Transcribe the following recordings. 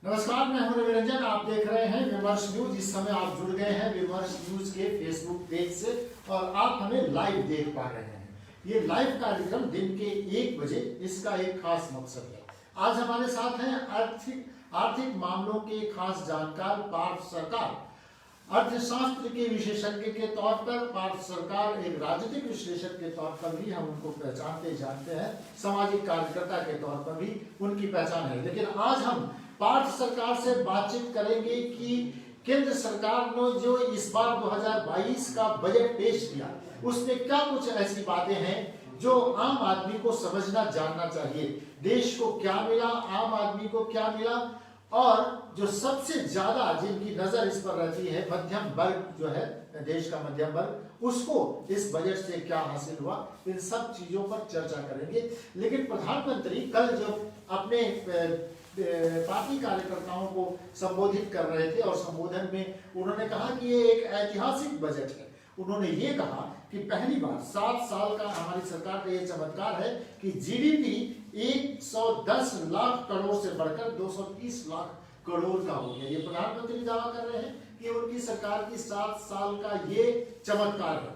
नमस्कार, मैं हूं रवि रंजन। आप देख रहे हैं विमर्श न्यूज। इस समय आप जुड़ गए हैं विमर्श न्यूज के फेसबुक पेज से और आप हमें लाइव देख पा रहे हैं। ये लाइव कार्यक्रम दिन के 1 बजे, इसका एक खास मकसद है। आज हमारे साथ हैं आर्थिक मामलों के खास जानकार पार्थ सरकार। अर्थशास्त्र के विशेषज्ञ के तौर पर पार्थ सरकार एक राजनीतिक विश्लेषक के तौर पर भी हम उनको पहचानते जानते हैं, सामाजिक कार्यकर्ता के तौर पर भी उनकी पहचान है। लेकिन आज हम पार्थ सरकार से बातचीत करेंगे कि केंद्र सरकार ने जो इस बार 2022 का बजट पेश किया, उसमें क्या कुछ ऐसी बातें हैं जो आम आदमी को समझना जानना चाहिए। देश को क्या मिला, आम आदमी को क्या मिला, और जो सबसे ज्यादा जिनकी नजर इस पर रहती है, मध्यम वर्ग जो है, देश का मध्यम वर्ग, उसको इस बजट से क्या हासिल हुआ, इन सब चीजों पर चर्चा करेंगे। लेकिन प्रधानमंत्री कल जब अपने पार्टी कार्यकर्ताओं को संबोधित कर रहे थे और संबोधन में उन्होंने कहा कि ये एक ऐतिहासिक बजट है। उन्होंने ये कहा कि पहली बार 7 साल का हमारी सरकार का ये चमत्कार है कि जीडीपी 110 लाख करोड़ से बढ़कर 230 लाख करोड़ का हो गया। ये प्रधानमंत्री दावा कर रहे हैं कि उनकी सरकार की 7 साल का ये चमत्कार है।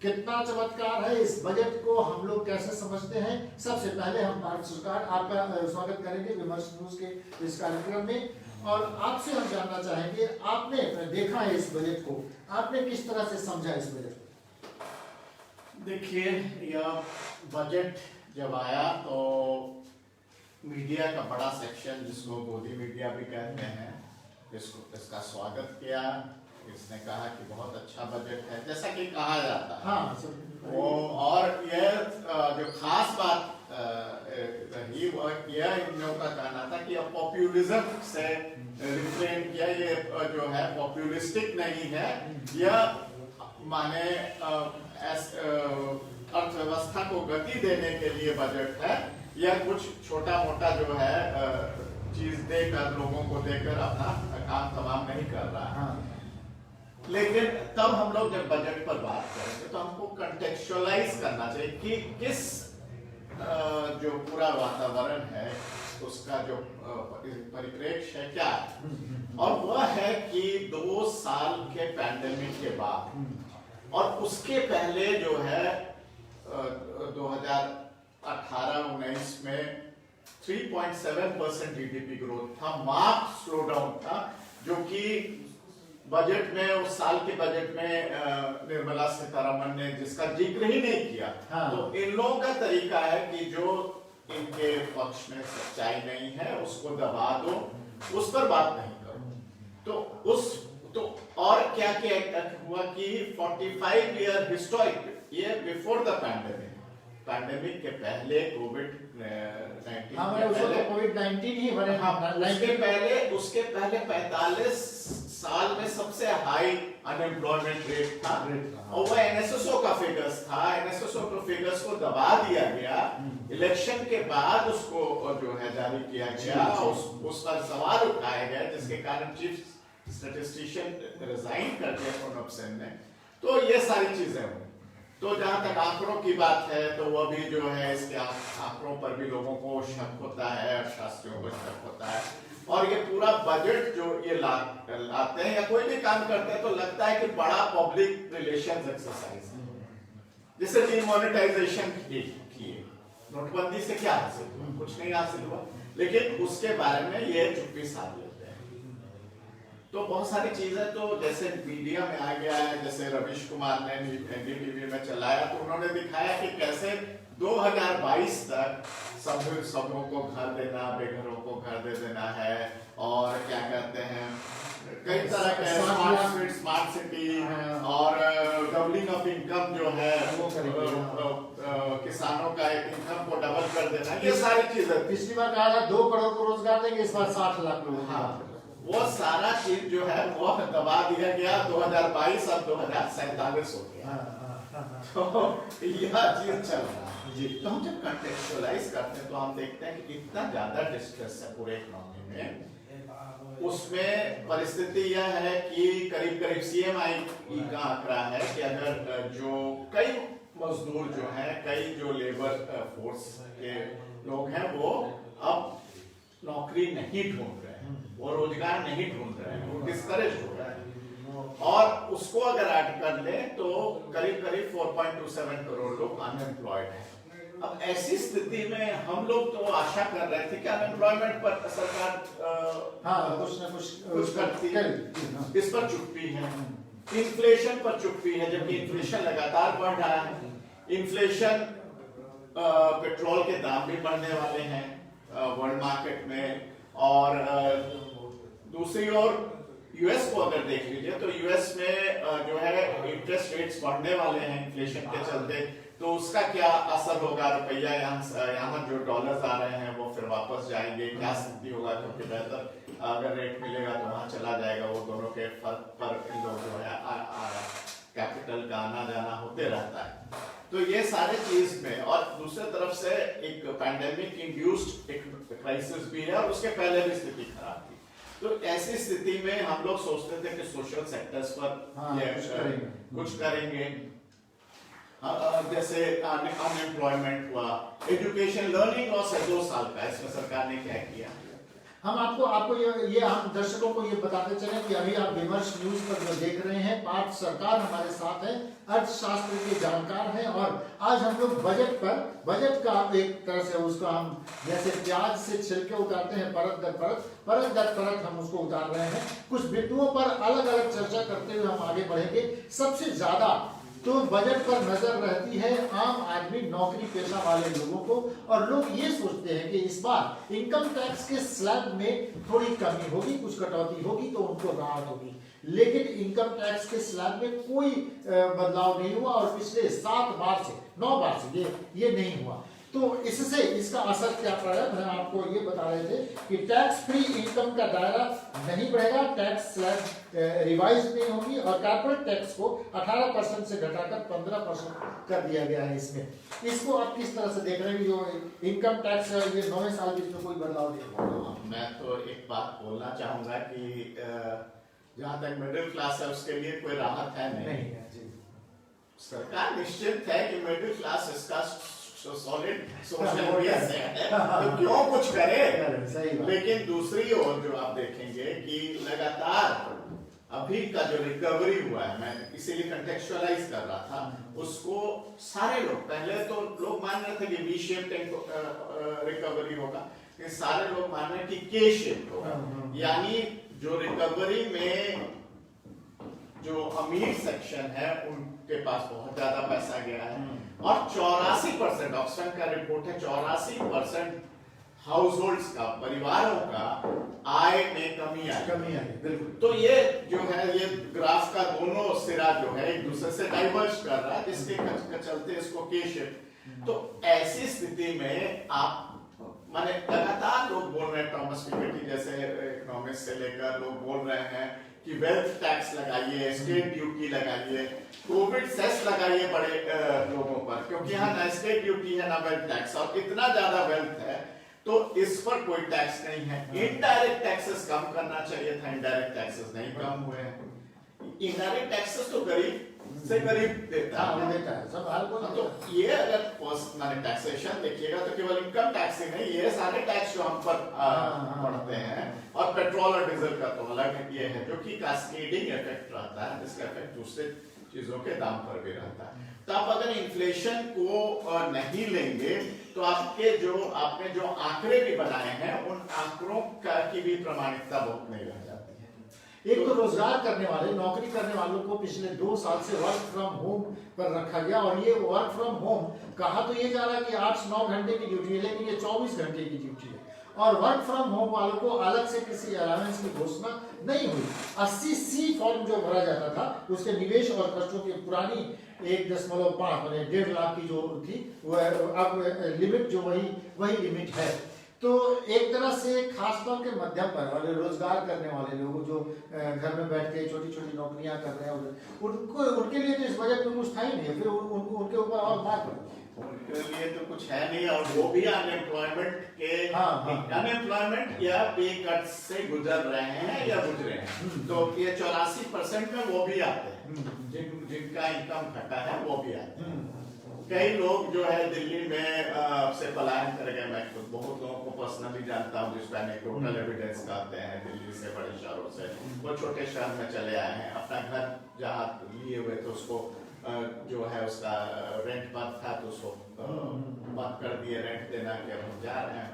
कितना चमत्कार है, इस बजट को हम लोग कैसे समझते हैं। सबसे पहले हम पार्थ सरकार आपका स्वागत करेंगे विमर्श न्यूज के इस कार्यक्रम में, और आपसे हम जानना चाहेंगे, आपने देखा है इस बजट को, आपने किस तरह से समझा इस बजट को। देखिए, यह बजट जब आया तो मीडिया का बड़ा सेक्शन, जिसको गोदी मीडिया भी कहते हैं, इसका स्वागत किया। इसने कहा कि बहुत अच्छा बजट है, जैसा कि कहा जाता है। हाँ, वो और यह जो खास बात रही वो यह इन लोगों का कहना था कि अब पॉपुलिज्म से रिफ्रेन किया। ये जो है पॉपुलिस्टिक नहीं है, यह माने अर्थव्यवस्था को गति देने के लिए बजट है। यह कुछ छोटा मोटा जो है चीज देकर, लोगों को देकर अपना काम तमाम नहीं कर रहा है। हाँ। लेकिन तब हम लोग जब बजट पर बात करेंगे तो हमको कंटेक्चुअलाइज करना चाहिए कि किस जो पूरा वातावरण है उसका जो परिप्रेक्ष्य है क्या है। और वह है कि 2 साल के पैंडेमिक के बाद और उसके पहले जो है 2018-19 में 3.7% जीडीपी ग्रोथ था, मार्क स्लोडाउन था, जो कि बजट में, उस साल के बजट में निर्मला सीतारमण ने जिसका जिक्र ही नहीं किया। हाँ। तो इन लोगों का तरीका है कि जो इनके पक्ष में सच्चाई नहीं है उसको दबा दो, उस पर बात नहीं करो। तो और क्या क्या हुआ कि 45 ईयर हिस्टोरिक, ये बिफोर द पैंडेमिक के पहले, कोविड-19 ही बने। उसके पहले 45 साल में सबसे हाई अनएम्प्लॉयमेंट रेट था, और वह एनएसएसओ का फिगर्स था। एनएसएसओ के फिगर्स को दबा दिया गया, इलेक्शन के बाद उसको जो है जारी किया गया, उस पर सवाल उठाए गए, जिसके कारण चीफ स्टैटिस्टिशियन रिजाइन कर दिया प्रणब सेन ने। तो ये सारी चीजें हुई। तो जहां तक आंकड़ों की बात है तो वह भी जो है, इसके आंकड़ों पर भी लोगों को शक होता है, अर्थशास्त्रियों को शक होता है। और ये पूरा बजट जो ये लाते हैं या कोई भी काम करते हैं तो लगता है कि बड़ा पब्लिक रिलेशंस एक्सरसाइज है। जैसे डिमोनेटाइजेशन किए, नोटबंदी से क्या हासिल हुआ? कुछ नहीं हासिल हुआ, लेकिन उसके बारे में ये चुप्पी साध लेते हैं। तो बहुत सारी चीजें तो जैसे मीडिया में आ गया है, जैसे रवीश कुमार ने एनडीटीवी में चलाया, तो उन्होंने दिखाया कि कैसे 2022 तक सबों को घर देना, बेघरों को घर दे देना है, और क्या कहते हैं, कई तरह के स्मार्ट सिटी और डबलिंग ऑफ इनकम जो है, किसानों का इनकम को डबल कर देना, ये सारी चीजें। पिछली बार कहा था 2 करोड़ को रोजगार देंगे, इस बार 60 लाख लोग। हाँ, वो सारा चीज जो है वो दबा दिया गया। 2022 अब 2047 हो गया। तो यह चीज चल रहा है जी। तो हम जब कंटेक्चुअलाइज करते हैं तो हम देखते हैं कि इतना ज्यादा डिस्ट्रेस है पूरे इकोनॉमी में। उसमें परिस्थिति यह है कि करीब सीएमआई का आंकड़ा है कि अगर जो कई मजदूर जो हैं, कई जो लेबर फोर्स के लोग हैं, वो अब नौकरी नहीं ढूंढ रहे हैं। वो रोजगार नहीं ढूंढ रहे हैं, वो डिस्करेज हो रहे हैं। और उसको अगर ऐड कर ले तो करीब करीब 4.27 करोड़ लोग अनएम्प्लॉयड हैं। अब ऐसी स्थिति में हम लोग तो आशा कर रहे थे कि अनएम्प्लॉयमेंट पर सरकार कुछ ना कुछ करती है, इस पर चुप्पी है। इन्फ्लेशन पर चुप्पी है, जबकि इन्फ्लेशन लगातार बढ़ रहा है। इन्फ्लेशन पेट्रोल के दाम भी बढ़ने वाले हैं वर्ल्ड मार्केट में, और दूसरी ओर यूएस को अगर देख लीजिए तो यूएस में जो है इंटरेस्ट रेट्स बढ़ने वाले हैं इन्फ्लेशन के चलते, तो उसका क्या असर होगा, रुपया यहाँ जो डॉलर्स आ रहे हैं वो फिर वापस जाएंगे, क्या स्थिति होगा, क्योंकि बेहतर अगर रेट मिलेगा तो वहां चला जाएगा। वो दोनों के फर्क पर इन लोग जो है कैपिटल का आना जाना होते रहता है। तो ये सारे चीज में, और दूसरी तरफ से एक पैंडेमिक इंड्यूस्ड एक क्राइसिस भी है, और उसके पहले भी स्थिति खराब थी। तो ऐसी स्थिति में हम लोग सोचते थे कि सोशल सेक्टर्स पर कुछ करेंगे, जैसे अनएम्प्लॉयमेंट हुआ, एजुकेशन लर्निंग लॉस है 2 साल का, इसमें सरकार ने क्या किया। हम आपको ये हम दर्शकों को ये बताते चले कि अभी आप विमर्श न्यूज पर जो देख रहे हैं, पार्थ सरकार हमारे साथ है, अर्थशास्त्र के जानकार हैं, और आज हम लोग बजट का एक तरह से उसको हम जैसे प्याज से छिलके उतारते हैं परत दर परत हम उसको उतार रहे हैं। कुछ बिंदुओं पर अलग अलग चर्चा करते हुए हम आगे बढ़ेंगे। सबसे ज्यादा तो बजट पर नजर रहती है आम आदमी, नौकरी पेशा वाले लोगों को, और लोग ये सोचते हैं कि इस बार इनकम टैक्स के स्लैब में थोड़ी कमी होगी, कुछ कटौती होगी तो उनको राहत होगी। लेकिन इनकम टैक्स के स्लैब में कोई बदलाव नहीं हुआ, और पिछले 9 बार से ये नहीं हुआ। तो इससे इसका असर क्या पड़ रहा है, मैं आपको ये बता रहे थे कि टैक्स फ्री इनकम का दायरा नहीं बढ़ेगा, टैक्स स्लैब रिवाइज नहीं होगी, और कॉर्पोरेट टैक्स को 18% से घटाकर 15% कर दिया गया है। इसको आप किस तरह से देख रहे हैं, जो इनकम टैक्स है ये 9 साल में कोई बदलाव नहीं हुआ। मैं तो एक बात बोलना चाहूंगा कि जहां तक मिडिल क्लास है उसके लिए कोई राहत है नहीं है जी। सरकार निश्चित है कि मिडिल क्लास इसका सॉलिड सोशल बेस है, तो क्यों कुछ करे। लेकिन दूसरी ओर जो आप देखेंगे कि लगातार अभी का जो रिकवरी हुआ है, मैं इसीलिए कंटेक्चुअलाइज कर रहा था उसको, सारे लोग पहले तो लोग मान रहे थे कि वी शेप रिकवरी होगा, सारे लोग मान रहे हैं कि के शेप होगा, यानी जो रिकवरी में जो अमीर सेक्शन है उनके पास बहुत ज्यादा पैसा गया है, और 84% ऑक्सफैम का रिपोर्ट है 84% हाउस होल्ड्स का, परिवारों का आय में कमी आई बिल्कुल। तो ये जो है ये ग्राफ का दोनों सिरा जो है एक दूसरे से डाइवर्ज कर रहा है, जिसके चलते इसको के शेप। तो ऐसी स्थिति में आप माने लगातार लोग बोल रहे हैं, टॉमस पिकेटी जैसे इकोनॉमिस्ट से लेकर लोग बोल रहे हैं कि वेल्थ टैक्स लगाइए, स्टेट ड्यूटी लगाइए, कोविड सेस लगाइए बड़े लोगों पर, क्योंकि यहाँ ना स्टेट ड्यूटी है ना वेल्थ टैक्स, और इतना ज्यादा वेल्थ है तो इस पर कोई टैक्स नहीं है। इनडायरेक्ट टैक्सेस कम करना चाहिए था, इनडायरेक्ट टैक्सेस नहीं कम हुए हैं। इनडायरेक्ट टैक्सेस तो गरीब से गरीब देता है सब हर कोई। तो ये अगर माने टैक्सेशन देखिएगा तो केवल इनकम टैक्स ही नहीं, ये सारे टैक्स जो हम पर पड़ते हैं, और पेट्रोल और डीजल का तो अलग ये है जो कि कास्केडिंग इफेक्ट रहता है, जिसका इफेक्ट दूसरे चीजों के दाम पर भी रहता है। तो आप अगर इन्फ्लेशन को नहीं लेंगे तो आपने जो आंकड़े भी बनाए हैं उन आंकड़ों की भी प्रमाणिकता बहुत नहीं रह जाती है। एक तो रोजगार करने वाले, नौकरी करने वालों को पिछले 2 साल से वर्क फ्रॉम होम पर रखा गया, और ये वर्क फ्रॉम होम कहा तो ये जा रहा है कि 8-9 घंटे की ड्यूटी है, लेकिन ये 24 घंटे की ड्यूटी है, और वर्क फ्रॉम होम वालों को अलग से किसी अलाउंस की घोषणा नहीं हुई। 80C फॉर्म जो भरा जाता था उसके निवेश और खर्चों की पुरानी 1.5 यानी 1.5 लाख की जो थी वह अब लिमिट जो वही लिमिट है। तो एक तरह से खासतौर के मध्यम वर्ग वाले, रोजगार करने वाले लोग जो घर में बैठ के छोटी छोटी नौकरियां कर रहे हैं, उनके लिए तो इस बजट में कुछ था ही नहीं, फिर उनके ऊपर और मार पड़ी। उनके लिए तो कुछ है नहीं, और वो भी अनएम्प्लॉयमेंट या पे कट से गुजर रहे हैं या गुजरे हैं। तो ये 84% में वो भी आते हैं, जिनका इनकम घटा है वो भी आते हैं। कई लोग जो है दिल्ली में से पलायन कर गए। मैं खुद बहुत लोगों को पर्सनली जानता हूँ जिसका टोटल एविडेंस कहते हैं, दिल्ली से, बड़े शहरों से, वो छोटे शहर में चले आए हैं, अपना घर जहाँ लिए हुए थे उसको जो है उसका रेंट बंद था तो उसको बंद कर दिए रेंट देना, कि अब हम जा रहे हैं।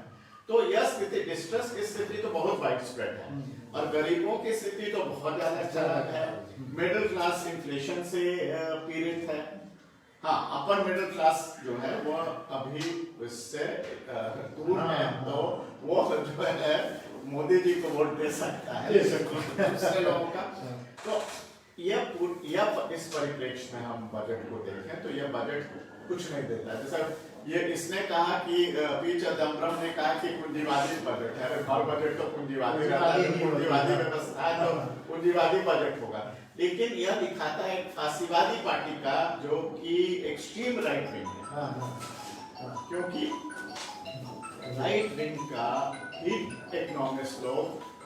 तो यह स्थिति, डिस्ट्रेस की स्थिति तो बहुत वाइड स्प्रेड है, और गरीबों की स्थिति तो बहुत ज्यादा खराब है। मिडिल क्लास इन्फ्लेशन से पीड़ित है। हाँ, अपर मिडिल क्लास जो है वो अभी इससे दूर है, तो वो जो है मोदी जी को वोट दे सकता है दूसरे लोगों का। तो यह इस परिप्रेक्ष्य में हम बजट को देखें तो यह बजट कुछ नहीं देता। जैसा ये इसने कहा कि पी चिदम्बरम ने कहा कि पूंजीवादी बजट है, हर बजट तो पूंजीवादी रहता है, पूंजीवादी व्यवस्था है तो पूंजीवादी बजट होगा। लेकिन यह दिखाता है फासीवादी पार्टी का जो कि एक्सट्रीम राइट विंग है, क्योंकि राइट विंग का ही इकोनॉमिस्ट लोग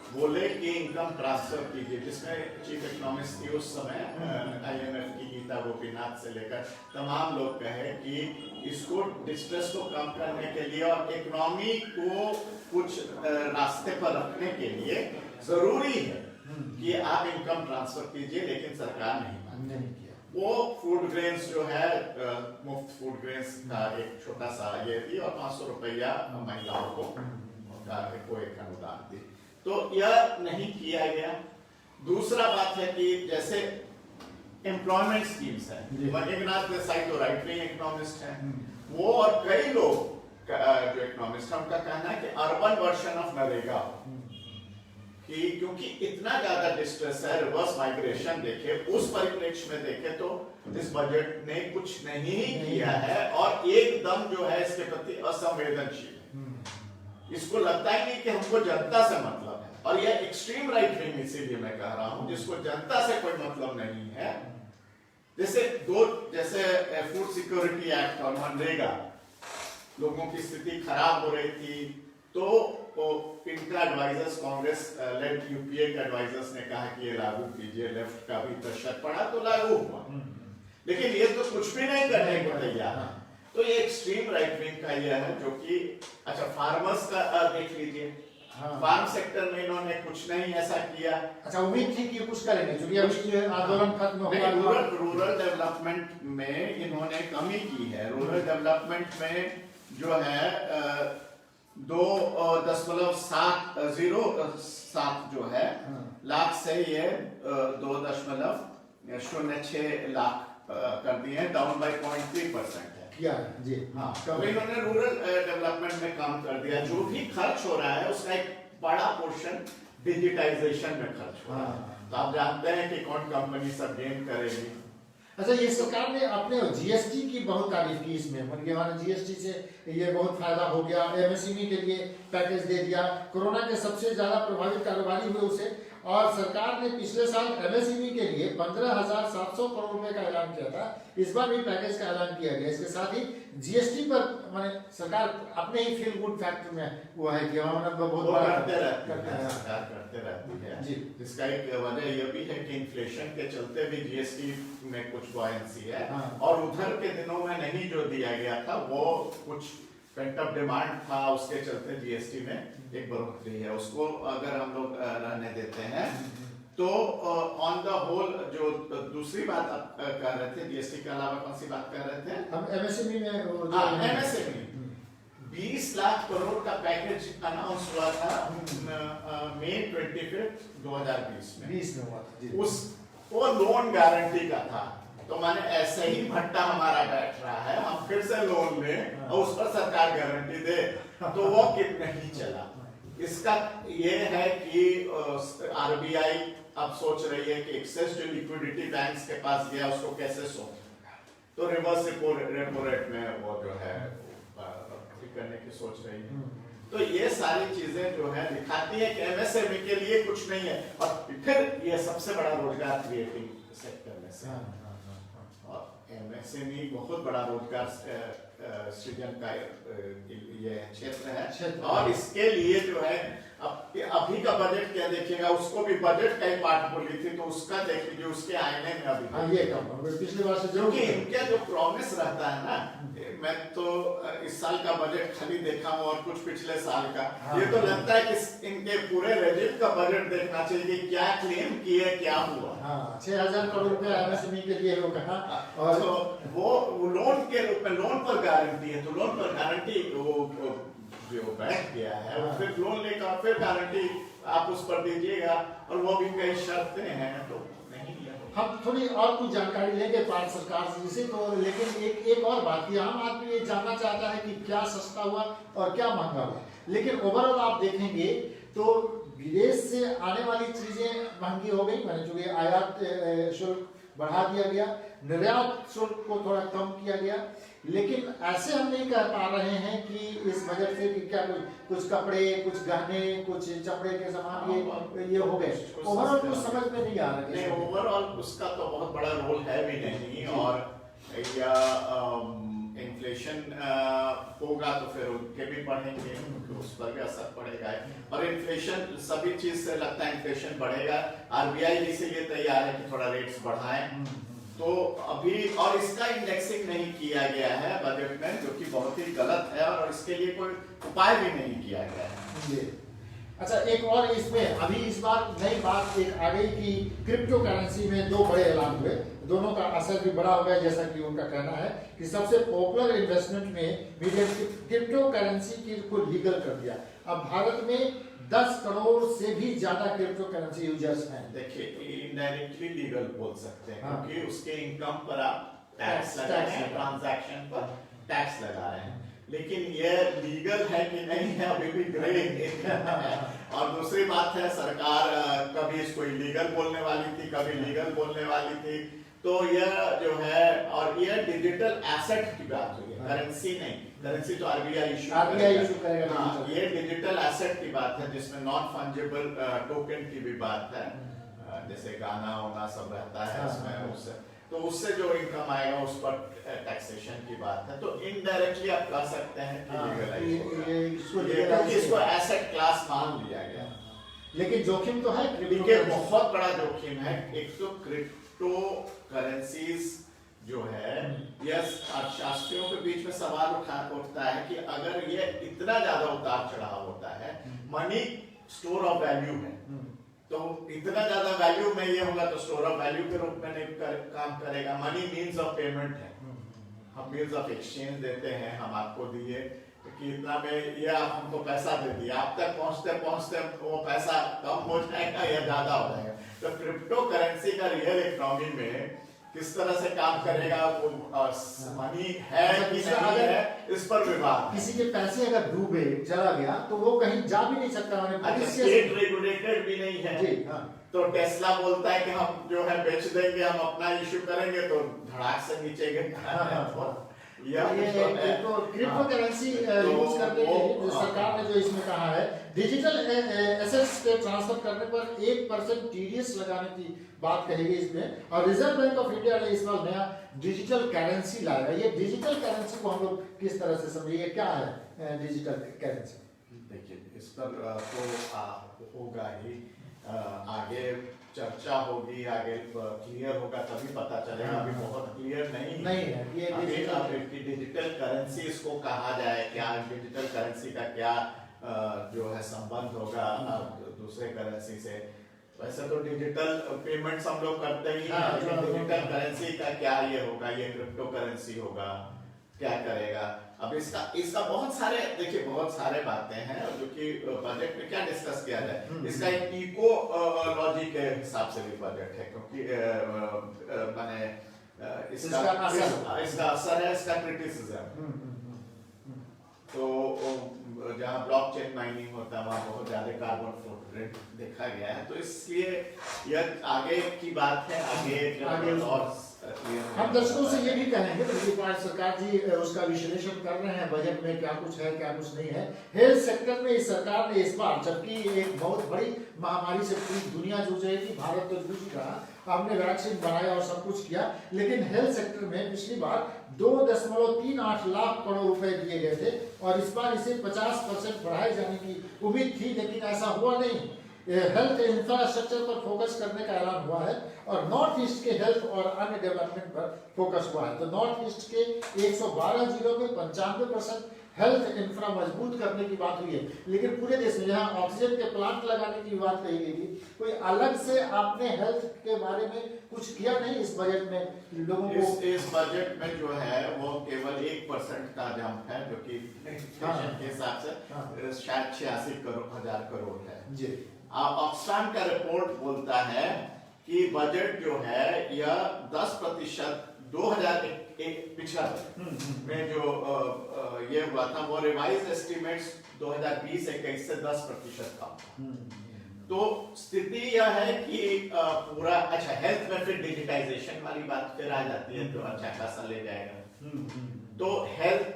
बोले कि इनकम ट्रांसफर कीजिए, जिसमें चीफ इकोनॉमिस्ट थी उस समय IMF की गीता गोपीनाथ से लेकर तमाम लोग कहे कि इसको डिस्ट्रेस को कम करने के लिए और इकोनॉमी को कुछ रास्ते पर रखने के लिए जरूरी है कि आप इनकम ट्रांसफर कीजिए, लेकिन सरकार नहीं किया। वो फूड ग्रेन्स जो है मुफ्त फूड ग्रेन्स का एक छोटा सा ये दी और 500 रुपया महिलाओं को एक अनुदान दी, तो यह नहीं किया गया। दूसरा बात है कि जैसे एम्प्लॉयमेंट स्कीम्स है, मणिनाथ देसाई तो राइट विंग इकोनॉमिस्ट है, वो और कई लोग जो इकोनॉमिस्ट है उनका कहना है कि अर्बन वर्जन ऑफ नरेगा, कि क्योंकि इतना ज्यादा डिस्ट्रेस है, रिवर्स माइग्रेशन देखे, उस परिप्रेक्ष्य में देखे तो इस बजट ने कुछ नहीं किया है और एकदम जो है इसके प्रति असंवेदनशील। इसको लगता ही नहीं कि हमको जनता से मतलब है, और यह एक्सट्रीम राइट विंग इसीलिए मैं कह रहा हूं जिसको जनता से कोई मतलब नहीं है। जैसे फूड सिक्योरिटी एक्ट और मनरेगा, लोगों की स्थिति खराब हो रही थी तो इनका एडवाइजर्स, कांग्रेस लेड यूपीए के एडवाइजर्स ने कहा कि ये लागू कीजिए, लेफ्ट का भी प्रेशर पड़ा तो लागू हुआ, लेकिन ये तो कुछ भी नहीं करने को तैयार। तो ये एक्सट्रीम राइट विंग का ये है जो कि अच्छा फार्मर्स का देख लीजिए, फार्म सेक्टर में इन्होंने कुछ नहीं ऐसा किया। अच्छा, उम्मीद थी कि कुछ करेंगे क्योंकि अभी आंदोलन खत्म हो गया। रूरल डेवलपमेंट में इन्होंने कमी की है। रूरल डेवलपमेंट में जो है 2.07 जो है लाख से ये 2.06 लाख कर दिए हैं, डाउन बाय 0.3% है। किया जी, हाँ, तो इन्होंने रूरल डेवलपमेंट में काम कर दिया। जो भी खर्च हो रहा है उसका एक बड़ा पोर्शन डिजिटाइजेशन में खर्च हो रहा है। तो आप जानते हैं कि कौन कंपनी सब गेन करेगी। अच्छा, ये सरकार ने अपने जीएसटी की बहुत तारीफ की, इसमें मतलब जीएसटी से ये बहुत फायदा हो गया, MSME के लिए पैकेज दे दिया, कोरोना के सबसे ज्यादा प्रभावित कारोबारी हुए उसे, और सरकार ने पिछले साल MSME के लिए 15,700 करोड़ रुपए का ऐलान किया था, इस बार भी पैकेज का ऐलान किया गया। इसके साथ ही जीएसटी पर माने सरकार अपने ही फील गुड फैक्टर में वो है कि बहुत करते रहती है जी। इसका एक वजह यह भी है कि इन्फ्लेशन के चलते भी जीएसटी में कुछ बॉयंसी है, और उधर के दिनों में नहीं जो दिया गया था वो कुछ पेंट अप डिमांड था, उसके चलते जीएसटी में एक बढ़ोतरी है। उसको अगर हम लोग रहने देते हैं तो ऑन द होल जो दूसरी बात आप कह रहे थे, जीएसटी के अलावा कौन सी बात कर रहे थे हम? MSME में MSME 20 लाख करोड़ का पैकेज अनाउंस हुआ था मई 25, 2020 में हुआ था। उस वो लोन गारंटी का था, तो माने ऐसे ही भट्टा हमारा बैठ रहा है, हम फिर से लोन लें और उस पर सरकार गारंटी दे, तो वो कितना ही चला। इसका ये है कि RBI अब सोच रही है कि एक्सेस जो लिक्विडिटी बैंक्स के पास गया उसको कैसे सोचेगा, तो रिवर्स रेपो रेट में वो जो है करने की सोच रही है। तो ये सारी चीजें जो है दिखाती है कि MSME के लिए कुछ नहीं है, और फिर ये सबसे बड़ा रोजगार क्रिएटिंग सेक्टर में से, और MSME बहुत बड़ा रोजगार सृजन का ये क्षेत्र है। क्षेत्र। और इसके लिए जो है अभी का बजट क्या देखिएगा, उसको भी बजट का ही पाठ बोली थी, तो उसका देख लीजिए, उसके आईने में अभी हाँ ये कम पिछली बार से क्योंकि इनका जो प्रॉमिस रहता है ना, मैं तो इस साल का बजट खाली देखा हूँ और कुछ पिछले साल का। हाँ। ये तो लगता है कि इनके पूरे रेजिम का बजट देखना चाहिए कि क्या क्लेम किए, क्या हुआ। हाँ 6,000 करोड़ रुपए एमएसएमई के लिए वो कहा। और तो वो लोन के रूप में, लोन पर गारंटी है, तो लोन पर गारंटी वो जो बैंक दिया है वो फिर लोन लेकर फिर गारंटी आप उस पर दीजिएगा, और वो भी कई शर्तें हैं, तो नहीं लिया। हम थोड़ी और कुछ जानकारी लेंगे भारत सरकार से, तो लेकिन एक और बात की, आम आदमी ये जानना चाहता है कि क्या सस्ता हुआ और क्या महंगा हुआ। लेकिन ओवरऑल आप देखेंगे तो विदेश से आने वाली चीजें महंगी हो गई, मैंने चूंकि आयात शुल्क बढ़ा दिया गया, निर्यात शुल्क को थोड़ा कम किया गया, लेकिन ऐसे हम नहीं कह पा रहे हैं कि इस बजट से कि क्या कुछ कपड़े, कुछ गहने, कुछ चमड़े के सामान ये हो गए। ओवरऑल कुछ समझ में नहीं आ रहा है। ओवरऑल उसका तो बहुत बड़ा रोल है भी नहीं, और या इन्फ्लेशन होगा तो फिर उनके भी बढ़ेंगे, तो उस पर भी असर पड़ेगा। और इन्फ्लेशन सभी चीज से लगता है इन्फ्लेशन बढ़ेगा, आरबीआई इसीलिए तैयार है कि थोड़ा रेट्स बढ़ाएं। तो अभी और इसका इंडेक्सिंग नहीं किया गया है बजट में, जो कि बहुत ही गलत है, और इसके लिए कोई उपाय भी नहीं किया गया है। अच्छा, एक और इसमें अभी इस बार नई बात एक आ गई कि क्रिप्टो करेंसी में 2 बड़े ऐलान हुए, दोनों का असर भी बड़ा हो गया, जैसा कि उनका कहना है कि सबसे पॉपुलर इन्वेस्टमेंट में मीडियम क्रिप्टो करेंसी को लीगल कर दिया। अब भारत में 10 करोड़ से भी ज्यादा क्रिप्टो करेंसी यूजर्स हैं। देखिए इनडायरेक्टली लीगल बोल सकते हैं, हाँ। क्योंकि उसके इनकम पर आप टैक्स लगा रहे हैं, ट्रांजैक्शन पर टैक्स लगा रहे हैं, लेकिन ये लीगल है कि नहीं है अभी भी ग्रे एरिया है। और दूसरी बात है, सरकार कभी इसको इलीगल बोलने वाली थी, कभी लीगल बोलने वाली थी, तो यह जो है, और यह डिजिटल एसेट की बात हुई है, करेंसी नहीं। करेंसी तो आरबीआई इशू करेगा। हाँ, ये डिजिटल एसेट की बात है, जिसमें नॉन फंजिबल टोकन की भी बात है, जैसे गाना वाना सब रहता है इसमें, तो उससे जो इनकम आएगा उस पर टैक्सेशन की बात है। तो इनडायरेक्टली आप कह सकते हैं कि इसको एसेट क्लास मान लिया गया, लेकिन जोखिम तो है, देखिए बहुत बड़ा जोखिम है। एक तो क्रिप्टो करेंसीज जो है, यह शास्त्रियों के बीच में सवाल उठता है कि अगर ये इतना ज्यादा उतार चढ़ाव होता है, मनी स्टोर ऑफ वैल्यू है, तो इतना ज्यादा वैल्यू में ये होगा तो स्टोर ऑफ वैल्यू के रूप में नहीं काम करेगा। मनी मीन्स ऑफ पेमेंट है, हम मीन्स ऑफ एक्सचेंज देते हैं, हम आपको दिए कि इतना में ये आप हमको पैसा दे दिए, आप तक पहुंचते पहुंचते वो पैसा कम हो जाएगा या ज्यादा हो जाएगा। तो क्रिप्टो करेंसी का रियल इकोनॉमी में किस तरह से काम करेगा, वो मनी है कि नहीं है, इस पर विवाद। किसी के पैसे अगर डूबे चला गया तो वो कहीं जा भी नहीं सकता, स्टेट रेगुलेटेड भी नहीं है। हाँ। तो टेस्ला बोलता है कि हम जो है बेच देंगे, हम अपना इशू करेंगे, तो धड़ाक से नीचे गिरता ये तो क्रिप्टो करेंसी यूज करने के लिए सरकार ने जो इसमें कहा है, डिजिटल एसेट्स के ट्रांसफर करने पर 1% टीडीएस लगाने की बात कही गई इसमें। और रिजर्व बैंक ऑफ इंडिया ने इस बार नया डिजिटल करेंसी लाया। ये डिजिटल करेंसी को हम लोग किस तरह से समझे, ये क्या है डिजिटल करेंसी? देखिए, इस पर तो होगा ही, आगे चर्चा होगी, आगे क्लियर होगा तभी पता चलेगा। अभी बहुत क्लियर नहीं है ये डिजिटल करेंसी इसको कहा जाए, क्या डिजिटल करेंसी का क्या जो है संबंध होगा दूसरे करेंसी से। वैसे तो डिजिटल पेमेंट्स हम लोग करते ही हैं, डिजिटल करेंसी का क्या ये होगा, ये क्रिप्टो करेंसी होगा, क्या करेगा। अब इसका बहुत सारे, देखिए बहुत सारे बातें हैं जो कि बजट में क्या डिस्कस किया जाए। इसका एक इकोलॉजी के हिसाब से भी बजट है, क्योंकि माने इसका असर है, इसका क्रिटिसिज्म। तो जहाँ ब्लॉकचेन माइनिंग होता है वहाँ बहुत ज्यादा कार्बन फुटप्रिंट देखा गया है, तो इसलिए यह आगे की बात है। आगे और हम दर्शकों से ये भी कहेंगे तो देखिए आज सरकार जी उसका विश्लेषण कर रहे हैं बजट में क्या कुछ है क्या कुछ नहीं है। हेल्थ सेक्टर में इस सरकार ने इस बार, जबकि एक बहुत बड़ी महामारी से पूरी दुनिया जूझ रही थी, भारत तो जूझ रहा, हमने वैक्सीन बनाया और सब कुछ किया, लेकिन हेल्थ सेक्टर में पिछली बार 2.38 लाख करोड़ रुपए दिए गए थे और इस बार इसे 50% बढ़ाए जाने की उम्मीद थी, लेकिन ऐसा हुआ नहीं। हेल्थ इंफ्रास्ट्रक्चर पर फोकस करने का ऐलान हुआ है और नॉर्थ ईस्ट के हेल्थ और अन्य डेवलपमेंट पर फोकस हुआ है। तो नॉर्थ ईस्ट के 112 जिलों में 95% हेल्थ इंफ्रा मजबूत करने की बात हुई है, लेकिन पूरे देश में जहां ऑक्सीजन के प्लांट लगाने की बात कही गई थी, कोई अलग से आपने हेल्थ के बारे में कुछ किया नहीं इस बजट में लोगों को? इस बजट में जो है वो केवल 1% का जंप है, जो कि इन्फ्लेशन के हिसाब से शायद 86,000 करोड़ है जी। ऑक्सफैम का रिपोर्ट बोलता है कि बजट जो है यह 10% 2001 में जो ये हुआ था वो रिवाइज एस्टिमेट्स 2020-21 से 10% कम। तो स्थिति यह है कि पूरा अच्छा हेल्थ में फिर डिजिटाइजेशन वाली बात फिर आ जाती है, तो अच्छा खासा ले जाएगा। तो हेल्थ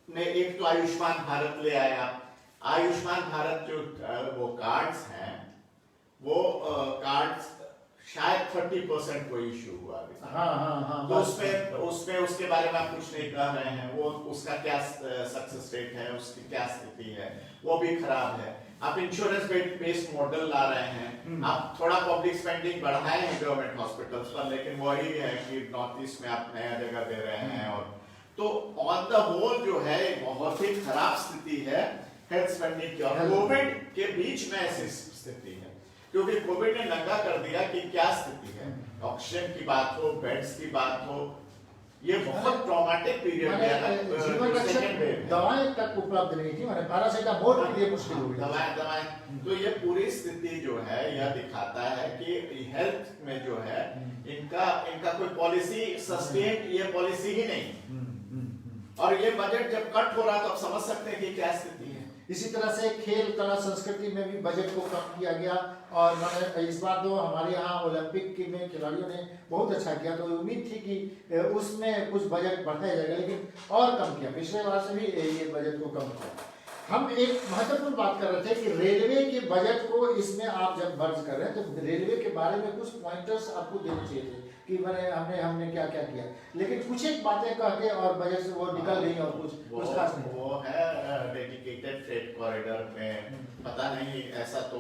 में एक तो आयुष्मान भारत ले आया। आयुष्मान भारत जो वो कार्ड्स हैं, वो कार्ड्स शायद 30% को इश्यू हुआ अभी। तो उसमें उसके बारे में आप कुछ नहीं कह रहे हैं, वो उसका क्या सक्सेस रेट है, उसकी क्या स्थिति है, वो भी खराब है। आप इंश्योरेंस बेस्ड मॉडल ला रहे हैं, आप थोड़ा पब्लिक स्पेंडिंग बढ़ाए हैं गवर्नमेंट हॉस्पिटल्स पर, लेकिन वही है कि नॉर्थ ईस्ट में आप नया जगह दे रहे हैं। और तो ऑन द होल जो है बहुत ही खराब स्थिति है हेल्थ स्पेंडिंग की। और कोविड के बीच में ऐसी स्थिति है, क्योंकि कोविड ने नंगा कर दिया कि क्या स्थिति है। ऑक्सीजन की बात हो, बेड्स की बात हो, ये बहुत ट्रॉमेटिक पीरियड है। जीवन रक्षक दवाएं तक उपलब्ध नहीं थी, माने पैरासिटामोल के लिए मुश्किल हो गई दवाएं। तो ये पूरी स्थिति जो है यह दिखाता है कि हेल्थ में जो है इनका कोई पॉलिसी सस्टेन ये पॉलिसी ही नहीं। और ये बजट जब कट हो रहा तो आप समझ सकते हैं कि क्या स्थिति है। इसी तरह से खेल कला संस्कृति में भी बजट को कम किया गया और मैंने इस बार तो हमारे यहाँ ओलंपिक में खिलाड़ियों ने बहुत अच्छा किया, तो उम्मीद थी कि उसमें कुछ बजट बढ़ाया जाएगा, लेकिन और कम किया। पिछले बार से भी ये बजट को कम किया। हम एक महत्वपूर्ण बात कर रहे थे कि रेलवे के बजट को इसमें आप जब दर्ज कर रहे हैं तो रेलवे के बारे में कुछ पॉइंटर्स आपको देने चाहिए थे कि मैंने हमने क्या क्या किया, लेकिन कुछ एक बातें कह के और बजट से वो निकल गई और कुछ खास नहीं। वो है डेडिकेटेड फ्रेट कॉरिडोर में, पता नहीं ऐसा तो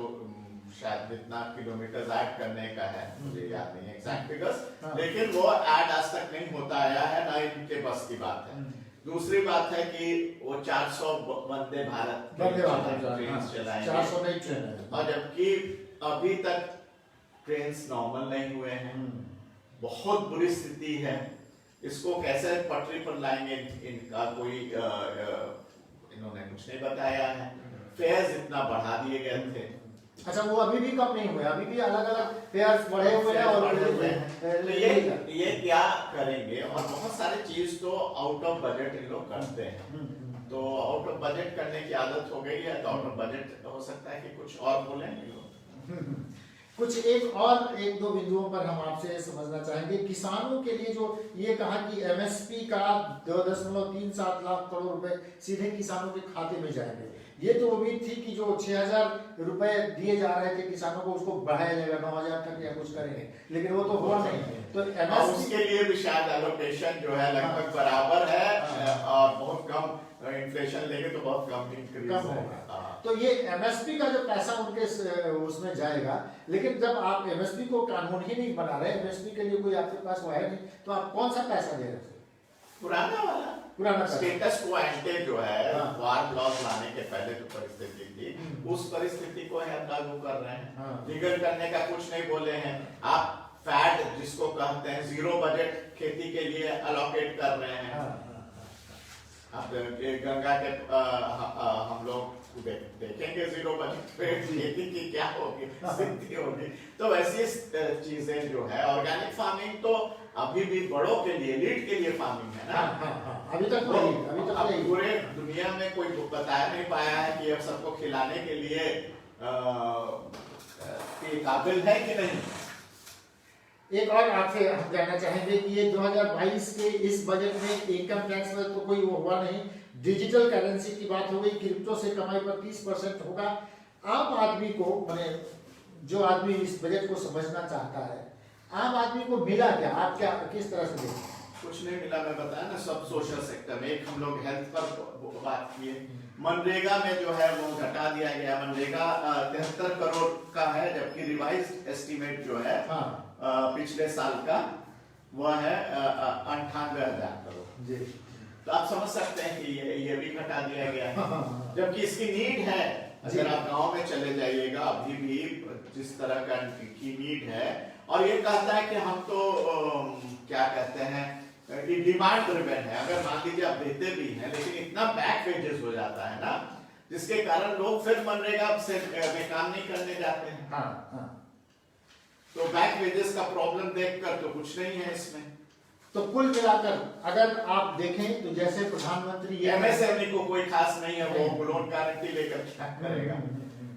शायद जितना किलोमीटर ऐड करने का है, मुझे याद नहीं है एग्जैक्ट फिगर्स, लेकिन वो ऐड आज तक नहीं होता आया है, ना इनके बस की बात है। दूसरी बात है कि वो 400 वंदे भारत ट्रेन चलाएंगे, 400 नई ट्रेन है, और जबकि अभी तक ट्रेन नॉर्मल नहीं हुए हैं। बहुत बुरी स्थिति है। इसको कैसे पटरी पर लाएंगे, इनका कोई इन्होंने कुछ नहीं बताया है। फेयर्स इतना बढ़ा दिए गए थे। अच्छा, वो अभी भी कम नहीं हुए, अभी भी अलग अलग फेयर्स बढ़े हुए हैं और बढ़े हुए हैं। तो ये क्या करेंगे? और बहुत सारी चीज तो आउट ऑफ बजट इन लोग करते हैं। तो आउट ऑफ बजट करने की आदत हो गई है, तो आउट ऑफ बजट हो सकता है कि कुछ और बोले लोग। कुछ एक दो बिंदुओं पर हम आपसे समझना चाहेंगे। किसानों के लिए जो ये कहा कि एमएसपी का 2.37 लाख करोड़ रुपए सीधे किसानों के खाते में जाएंगे, ये तो उम्मीद थी कि जो 6,000 रुपए दिए जा रहे थे किसानों को उसको बढ़ाया जाएगा 9,000 तक या कुछ करेंगे, लेकिन वो तो हुआ नहीं। तो उसके लिए भी शायद एलोकेशन जो है लगभग बराबर है और बहुत कम इन्फ्लेशन लेंगे तो बहुत कम इंक्रीज होगा। तो ये एमएसपी का जो पैसा उनके उसमें जाएगा, लेकिन जब आप एमएसपी को कानून ही नहीं बना रहे, एमएसपी के लिए कोई आपके पास वो है नहीं, तो आप कौन सा पैसा दे रहे थे? पुराना स्टेटस को एंटे जो है वार लॉस लाने के पहले जो परिस्थिति थी, उस परिस्थिति को हम लागू कर रहे हैं। लीगल करने का कुछ नहीं बोले हैं। आप फैट जिसको कहते हैं जीरो बजट खेती के लिए अलोकेट कर रहे हैं। आप गंगा के हम लोग देखेंगे जीरो बजट पे खेती की क्या होगी, स्थिति होगी। तो वैसी चीजें जो है ऑर्गेनिक फार्मिंग तो अभी भी बड़ों के लिए, लीड के लिए फार्मिंग है ना। अभी तक नहीं। पूरे दुनिया में कोई बताया नहीं पाया है कि अब सबको खिलाने के लिए काबिल है कि नहीं। एक और आपसे हम जानना चाहेंगे कि ये 2022 के इस बजट में इनकम टैक्स में तो कोई वो हुआ नहीं, डिजिटल करेंसी की बात हो गई, क्रिप्टो से कमाई पर 30% होगा। आम आदमी को माने जो आदमी इस बजट को समझना चाहता है, आम आदमी को मिला क्या? आप क्या किस तरह से देखते हैं? कुछ नहीं मिला, मैं बताया ना, सब सोशल सेक्टर में। एक हम लोग हेल्थ पर बात किए, मनरेगा में जो है वो घटा दिया गया। मनरेगा 73 करोड़ का है, जबकि रिवाइज एस्टीमेट जो है पिछले साल का वो है 98,000 करोड़ जी। तो आप समझ सकते हैं कि ये भी घटा दिया गया है, जबकि इसकी नीड है। अगर आप गांव में चले जाइएगा, अभी भी जिस तरह का की नीड है, और ये कहता है कि हम तो क्या कहते हैं कि डिमांड ड्रिवन है। अगर मान लीजिए आप देते भी हैं, लेकिन इतना बैक वेजेस हो जाता है ना, जिसके कारण लोग फिर मनरेगा से में काम नहीं करने जाते हैं। तो बैक वेजेस का प्रॉब्लम देखकर तो कुछ नहीं है इसमें। तो कुल मिलाकर अगर आप देखें तो जैसे प्रधानमंत्री एमएसएमई को कोई खास नहीं है, वो लोन गारंटी लेकर क्या करेगा।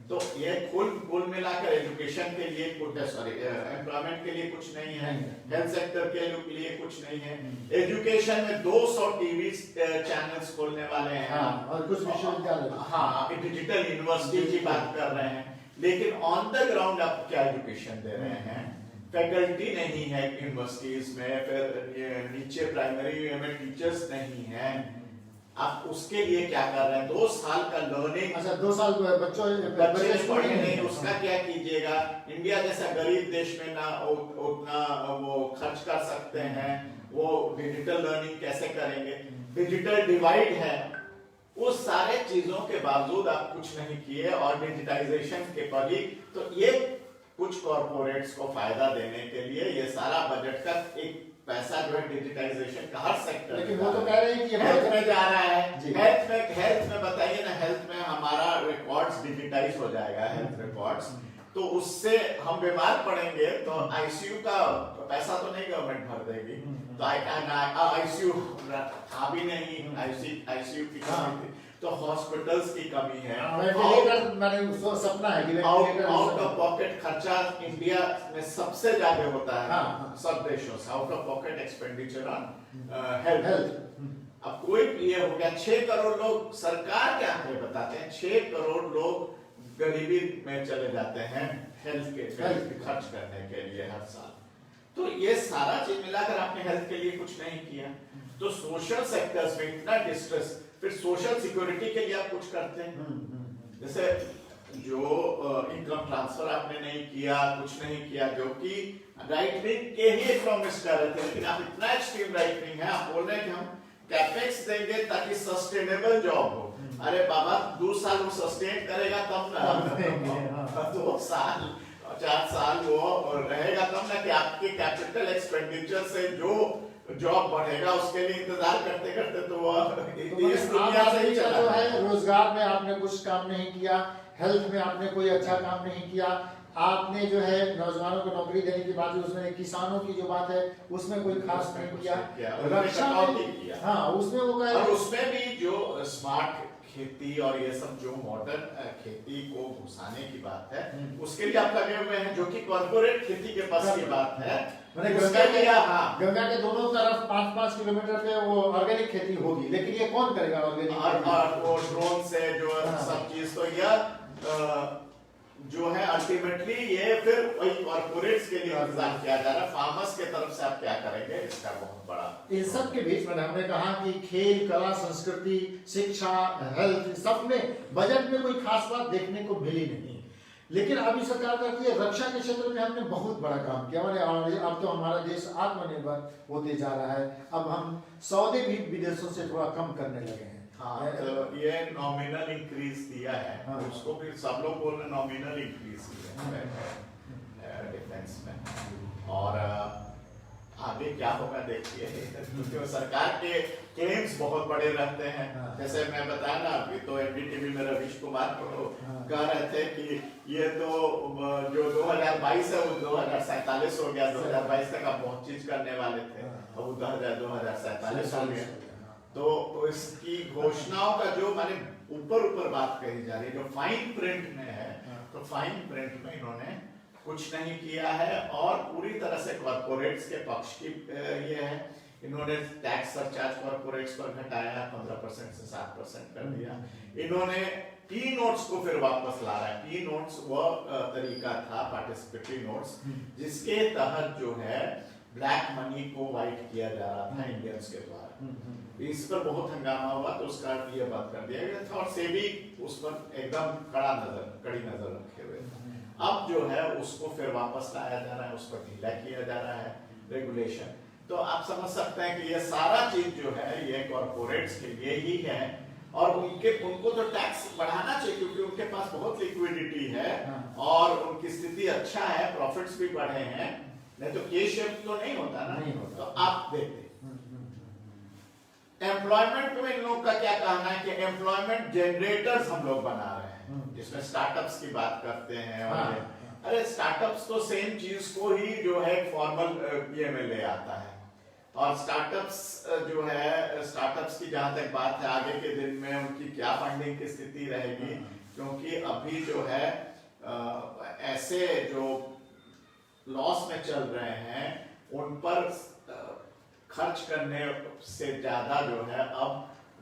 तो ये कुल मिलाकर एजुकेशन के लिए कुछ, सॉरी एम्प्लॉयमेंट के लिए कुछ नहीं है, हेल्थ सेक्टर के लिए कुछ नहीं है। एजुकेशन में 200 टीवी चैनल्स खोलने वाले हैं, और कुछ विश्वविद्यालय, हाँ, डिजिटल यूनिवर्सिटी की बात कर रहे हैं, लेकिन ऑन द ग्राउंड आप क्या एजुकेशन दे रहे हैं? फैकल्टी नहीं है यूनिवर्सिटीज में, फिर नीचे प्राइमरी में टीचर्स नहीं है। आप उसके लिए क्या कर रहे हैं? 2 साल का लर्निंग, अच्छा 2 साल बच्चे पढ़े नहीं, उसका क्या कीजिएगा? इंडिया जैसा गरीब देश में ना उतना वो खर्च कर सकते हैं, वो डिजिटल लर्निंग कैसे करेंगे? डिजिटल डिवाइड है, उस सारे चीजों के बावजूद आप कुछ नहीं किए, और डिजिटाइजेशन के परी तो ये कुछ कॉर्पोरेट्स को फायदा देने के लिए ये सारा बजट का एक पैसा जो है डिजिटाइजेशन का हर सेक्टर, लेकिन वो तो कह रहे हैं कि हेल्थ में जा रहा है। हेल्थ में बताइए ना, हेल्थ में हमारा रिकॉर्ड्स डिजिटाइज हो जाएगा, हेल्थ रिकॉर्ड्स, तो उससे हम बीमार पड़ेंगे तो आईसीयू का पैसा तो नहीं गवर्नमेंट भर देगी। तो आईसीयू था भी नहीं, आईसीयू की कमी थी, तो हॉस्पिटल्स की कमी है। सपना है कि आउट ऑफ पॉकेट खर्चा इंडिया में सबसे ज्यादा होता है सब देशों से, out of pocket expenditure on health. अब कोई ये हो गया 6 करोड़ लोग, सरकार के आंकड़े बताते हैं 6 करोड़ लोग गरीबी में चले जाते हैं हेल्थ के खर्च करने के लिए हर साल। तो ये सारा चीज मिलाकर आपने हेल्थ के लिए कुछ नहीं किया। तो सोशल सेक्टर्स में इतना डिस्ट्रेस, फिर सोशल सिक्योरिटी के लिए आप कुछ करते हैं, जैसे जो इनकम ट्रांसफर आपने नहीं किया, कुछ नहीं किया, जो कि राइट विंग के ही इकोनॉमिस्ट कर रहे थे, लेकिन आप इतना एक्सट्रीम राइट विंग है, आप बोल रहे हैं कि हम कैपेक्स देंगे ताकि सस्टेनेबल जॉब हो। अरे बाबा 2 साल वो सस्टेन करेगा तब ना, 2 साल 4 साल वो रहेगा तब ना, कि आपके कैपिटल एक्सपेंडिचर से जो जॉब बढ़ेगा उसके लिए इंतजार करते करते तो इस दुनिया से ही चला है। रोजगार में आपने कुछ काम नहीं किया, हेल्थ में आपने कोई अच्छा काम नहीं किया, आपने जो है नौजवानों को नौकरी देने की बात है, उसमें किसानों की जो बात है उसमें कोई खास नहीं किया, रक्षा में हाँ उसमें वो कह, और उसमें भी जो स्मार्ट खेती और ये सब जो मॉडर्न खेती को घुसाने की बात है, उसके लिए आप लगे हुए हैं, जो कि कॉर्पोरेट खेती के पास की बात है। गंगा के दोनों तरफ 5-5 किलोमीटर पे वो ऑर्गेनिक खेती होगी, लेकिन ये कौन करेगा ऑर्गेनिक? और वो ड्रोन से जो सब चीज, तो यह जो है अल्टीमेटली ये फिर वही कॉर्पोरेट्स के लिए इंतजाम किया जा रहा है। फार्मर्स के तरफ से आप क्या करेंगे, इसका बहुत बड़ा। इन सब के बीच में हमने कहा कि खेल, कला, संस्कृति, शिक्षा, हेल्थ, सब में बजट में कोई खास बात देखने को मिली नहीं। लेकिन अभी सरकार कहती है रक्षा के क्षेत्र में हमने बहुत बड़ा काम किया, और अब तो हमारा देश आत्मनिर्भर होते जा रहा है, अब हम सौदे भी विदेशों से थोड़ा कम करने लगे हैं। हाँ, तो ये नॉमिनल इंक्रीज दिया है, उसको फिर सब लोग बोल रहे नॉमिनल इंक्रीज दिया है डिफेंस में, और आगे क्या होगा देखिए, क्योंकि सरकार के क्लेम्स बहुत बड़े रहते हैं। जैसे मैं बताया ना, अभी तो एनडीटीवी में रवीश कुमार को कह रहे थे कि ये तो जो 2022 है वो 2047 हो गया, 2022 तक आप बहुत चीज करने वाले थे, अब वो 2047 हो गया। तो इसकी घोषणाओं का जो माने ऊपर बात कही जा रही है, जो फाइन प्रिंट में है, तो फाइन प्रिंट में इन्होंने कुछ नहीं किया है और पूरी तरह से कॉर्पोरेट्स के पक्ष की ये है। इन्होंने टैक्स सरचार्ज कॉर्पोरेट्स पर घटाया 15% से 7% कर दिया। इन्होंने पी नोट्स को फिर वापस ला रहा है। पी नोट्स वो तरीका था, पार्टिसिपेटरी नोट्स, जिसके तहत जो है ब्लैक मनी को वाइट किया जा रहा था इंडियंस के द्वारा। इस पर बहुत हंगामा हुआ तो उसका ये बंद कर दिया गया था और सेबी उस पर एकदम कड़ी नजर रखे हुए था। अब जो है उसको फिर वापस लाया जा रहा है, उस पर ढीला किया जा रहा है रेगुलेशन। तो आप समझ सकते हैं कि ये सारा चीज जो है ये कॉर्पोरेट्स के लिए ही है और उनको तो टैक्स बढ़ाना चाहिए क्योंकि उनके पास बहुत लिक्विडिटी है और उनकी स्थिति अच्छा है, प्रॉफिट्स भी बढ़े हैं, नहीं तो के शेप तो नहीं होता ना। तो आप देखते एम्प्लॉयमेंट में इन लोगों का क्या कहना है कि एम्प्लॉयमेंट जनरेटर्स हम लोग बना रहे हैं, जिसमें स्टार्टअप्स की बात करते हैं और अरे स्टार्टअप्स तो सेम चीज को ही जो है फॉर्मल ये में ले आता है। और स्टार्टअप्स जो है, स्टार्टअप्स की जहां तक बात है आगे के दिन में उनकी क्या फंडिंग की स्थिति रहेगी, क्योंकि अभी जो है ऐसे जो लॉस में चल रहे हैं उन पर खर्च करने से ज्यादा जो है अब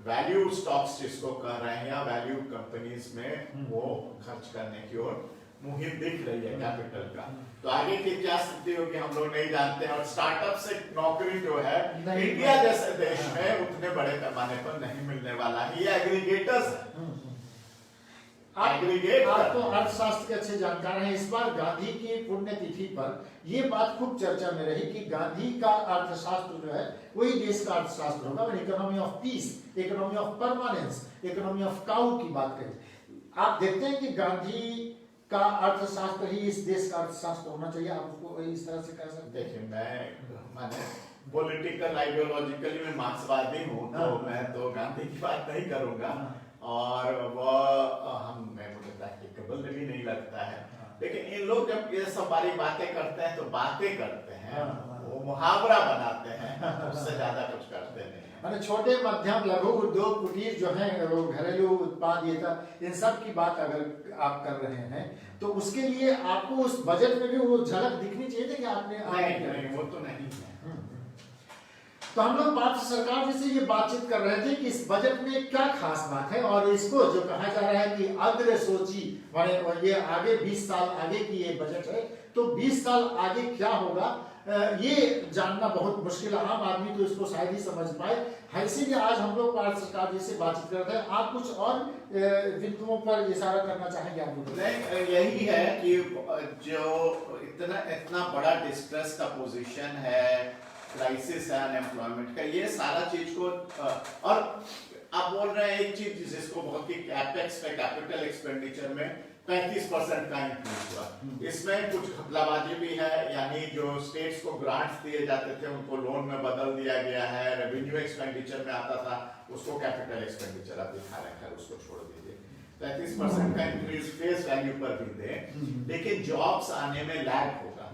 वैल्यू स्टॉक्स जिसको कर रहे हैं या वैल्यू कंपनीज में वो खर्च करने की ओर मुहिम दिख रही है कैपिटल का। तो आगे की क्या स्थिति होगी हम लोग नहीं जानते हैं और स्टार्टअप से नौकरी जो है इंडिया जैसे देश में उतने बड़े पैमाने पर नहीं मिलने वाला है। ये एग्रीगेटर्स है। आप तो अर्थशास्त्र के अच्छे जानकार हैं। इस बार गांधी की पुण्यतिथि पर ये बात खूब चर्चा में रही कि गांधी का अर्थशास्त्र जो है वही देश का अर्थशास्त्र होगा। Economy of peace, economy of permanence, economy of cow की बात करें। आप देखते हैं कि गांधी का अर्थशास्त्र ही इस देश का अर्थशास्त्र होना चाहिए। आप उसको इस तरह से कह सकते हैं? देखिए माने पॉलिटिकल आइडियोलॉजिकली मैं मार्क्सवादी हूँ तो मैं तो गांधी की बात नहीं करूंगा और वह मुझे प्रैक्टिकेबल भी नहीं लगता है। लेकिन इन लोग जब ये सब बारी बातें करते हैं तो बातें करते हैं, वो मुहावरा बनाते हैं, उससे ज्यादा कुछ करते नहीं। माने छोटे मध्यम लघु उद्योग कुटीर जो है घरेलू उत्पाद ये इन सब की बात अगर आप कर रहे हैं तो उसके लिए आपको उस बजट में भी वो झलक दिखनी चाहिए थी कि आपने नहीं, वो तो नहीं है। तो हम लोग भारत सरकार से ये बातचीत कर रहे थे कि इस बजट में क्या खास बात है और इसको जो कहा जा रहा है कि अग्र सोची माने ये आगे 20 साल आगे की ये बजट है तो 20 साल आगे क्या होगा ये जानना बहुत मुश्किल है। आम आदमी तो इसको शायद ही समझ पाए। इसीलिए आज हम लोग भारत सरकार जी से बातचीत कर रहे हैं। आप कुछ और बिंदुओं पर इशारा करना चाहेंगे? आप नहीं, यही है कि जो इतना बड़ा डिस्ट्रेस का पोजीशन है, क्राइसिस है अनएम्प्लॉयमेंट का, ये सारा चीज को और आप बोल रहे हैं एक चीज जिसको बहुत की कैपेक्स पे कैपिटल एक्सपेंडिचर में 35% का इंक्रीज हुआ। इसमें कुछ घपलाबाजी भी है, यानी जो स्टेट्स को ग्रांट्स दिए जाते थे उनको लोन में बदल दिया गया है। रेवेन्यू एक्सपेंडिचर में आता था उसको कैपिटल एक्सपेंडिचर आप दिखा रहे हैं, उसको छोड़ दीजिए। 35% का इंक्रीज फेस वैल्यू पर भी दे, लेकिन जॉब्स आने में लैग होगा,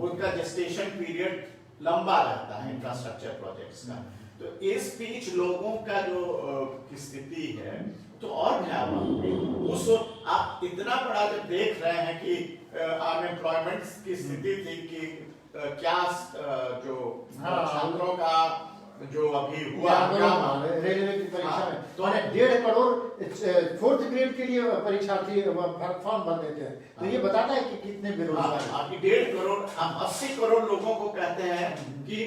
उनका जेस्टेशन पीरियड लंबा रहता है इंफ्रास्ट्रक्चर प्रोजेक्ट्स का। तो इस बीच लोगों का जो स्थिति है तो और भयावह होगी। उस आप इतना बड़ा जब देख रहे हैं कि अनएम्प्लॉयमेंट की स्थिति थी कि क्या जो छात्रों का जो अभी हुआ रेलवे की परीक्षा में तो 1.5 करोड़ 4th ग्रेड के लिए परीक्षार्थी फॉर्म भर देते हैं। तो ये बताता है कि कितने बेरोजगार हैं। 1.5 करोड़, हम 80 करोड़ लोगों को कहते हैं कि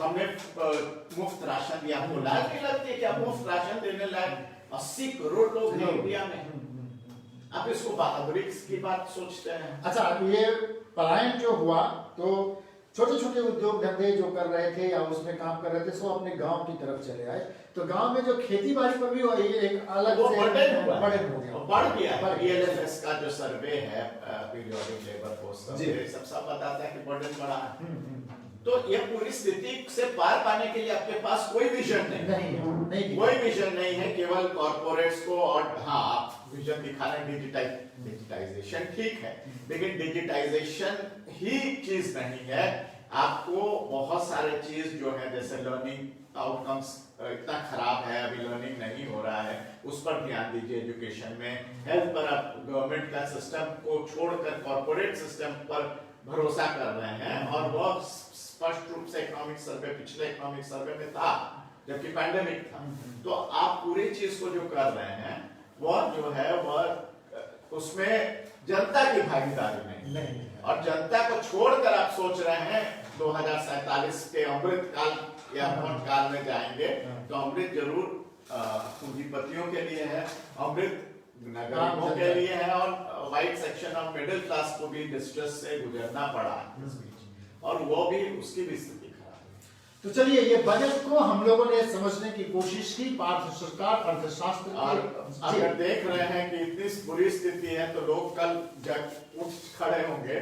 हमने मुफ्त राशन दिया। आपको लायक नहीं लगती कि आप मुफ्त राशन देने लायक 80 करोड़ लोग हैं इंडिया में। आप इसको बहादुरी की बात सोचते हैं? अच्छा, ये पलायन जो हुआ तो छोटे छोटे उद्योग धंधे जो कर रहे थे या उसमें काम कर रहे थे सो अपने गांव की तरफ चले आए। तो गांव में जो खेती बाड़ी पर भी एक अलग से बर्डन हो गया, बढ़ गया है। बीएलएफएस का जो सर्वे है, पीरियोडिक लेबर फोर्स सर्वे, सब बताता है कि बर्डन बढ़ा है। तो ये पूरी स्थिति से पार पाने के लिए आपके पास कोई विजन नहीं, कोई विजन नहीं है, केवल कॉर्पोरेट्स को। और हाँ, आप विजन दिखा रहे हैं डिजिटाइजेशन, ठीक है, लेकिन डिजिटाइजेशन ही चीज नहीं है। आपको बहुत सारे चीज जो है जैसे लर्निंग आउटकम्स इतना खराब है, अभी लर्निंग नहीं हो रहा है, उस पर ध्यान दीजिए एजुकेशन में। हेल्थ पर आप गवर्नमेंट का सिस्टम को छोड़कर कॉर्पोरेट सिस्टम पर भरोसा कर रहे हैं, और वह स्पष्ट रूप से इकोनॉमिक सर्वे, पिछले इकोनॉमिक सर्वे में था जबकि पैंडेमिक था। तो आप पूरी चीज को जो कर रहे हैं वह जो है वह उसमें जनता की भागीदारी नहीं नहीं, और जनता को छोड़कर आप सोच रहे हैं 2047 के अमृत काल या अमृत काल में जाएंगे। तो अमृत जरूर पूंजीपतियों के लिए है, अमृत गरीबों के लिए है, और white section of middle class को भी डिस्ट्रेस से गुजरना पड़ा इस बीच, और वो भी उसकी भी स्थिति खराब है। तो चलिए, ये बजट को हम लोगों ने समझने की कोशिश की, भारत सरकार अर्थशास्त्र और अगर देख रहे हैं कि इतनी बुरी स्थिति है तो लोग कल जब उठ खड़े होंगे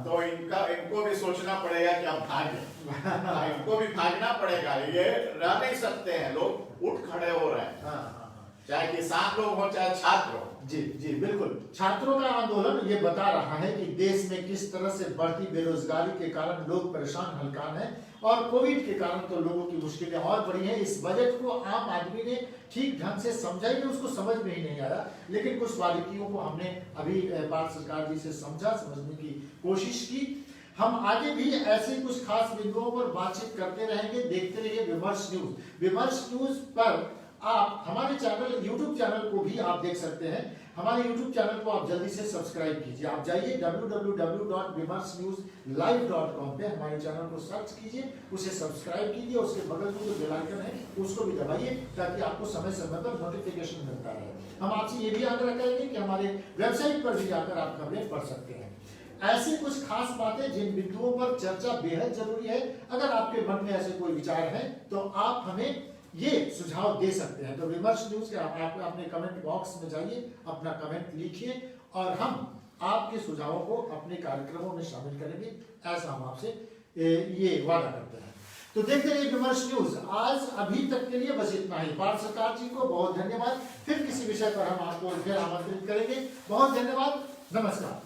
तो इनको भी सोचना पड़ेगा कि हम भागें। इनको भी भागना पड़ेगा, ये रह नहीं सकते हैं, लोग उठ खड़े हो रहे हैं, चाहे किसान लोग हो चाहे छात्र हो। जी जी बिल्कुल। छात्रों का आंदोलन ये बता रहा है कि देश में किस तरह से बढ़ती बेरोजगारी के कारण लोग परेशान हलकान हैं, और कोविड के कारण तो लोगों की मुश्किलें और बढ़ी हैं। इस बजट को आम आदमी ने ठीक ढंग से समझा ही नहीं, उसको समझ में ही नहीं आया, लेकिन कुछ बारीकियों को हमने अभी भारत सरकार जी से समझने की कोशिश की। हम आगे भी ऐसे कुछ खास बिंदुओं पर बातचीत करते रहेंगे। देखते रहिए विमर्श न्यूज। विमर्श न्यूज पर आप हमारे चैनल, यूट्यूब चैनल को भी आप देख सकते हैं। हमारे यूट्यूब चैनल को आप जल्दी से सब्सक्राइब कीजिए। आप जाइए www.vimarsnewslive.com पे हमारे चैनल को सर्च कीजिए, उसे सब्सक्राइब कीजिए, उसके बगल में जो बेल आइकन है उसको भी दबाइए ताकि आपको समय समय पर नोटिफिकेशन मिलता रहे। हम आपसे ये भी आग्रह करेंगे कि हमारे वेबसाइट पर भी जाकर आप खबरें पढ़ सकते हैं। ऐसी कुछ खास बातें जिन बिंदुओं पर चर्चा बेहद जरूरी है। अगर आपके मन में ऐसे कोई विचार है तो आप हमें ये सुझाव दे सकते हैं। तो विमर्श न्यूज के आप अपने कमेंट बॉक्स में जाइए, अपना कमेंट लिखिए, और हम आपके सुझावों को अपने कार्यक्रमों में शामिल करेंगे, ऐसा हम आपसे ये वादा करते हैं। तो देखते रहिए विमर्श न्यूज। आज अभी तक के लिए बस इतना ही। भारत सरकार जी को बहुत धन्यवाद। फिर किसी विषय पर हम आपको फिर आमंत्रित करेंगे। बहुत धन्यवाद, नमस्कार।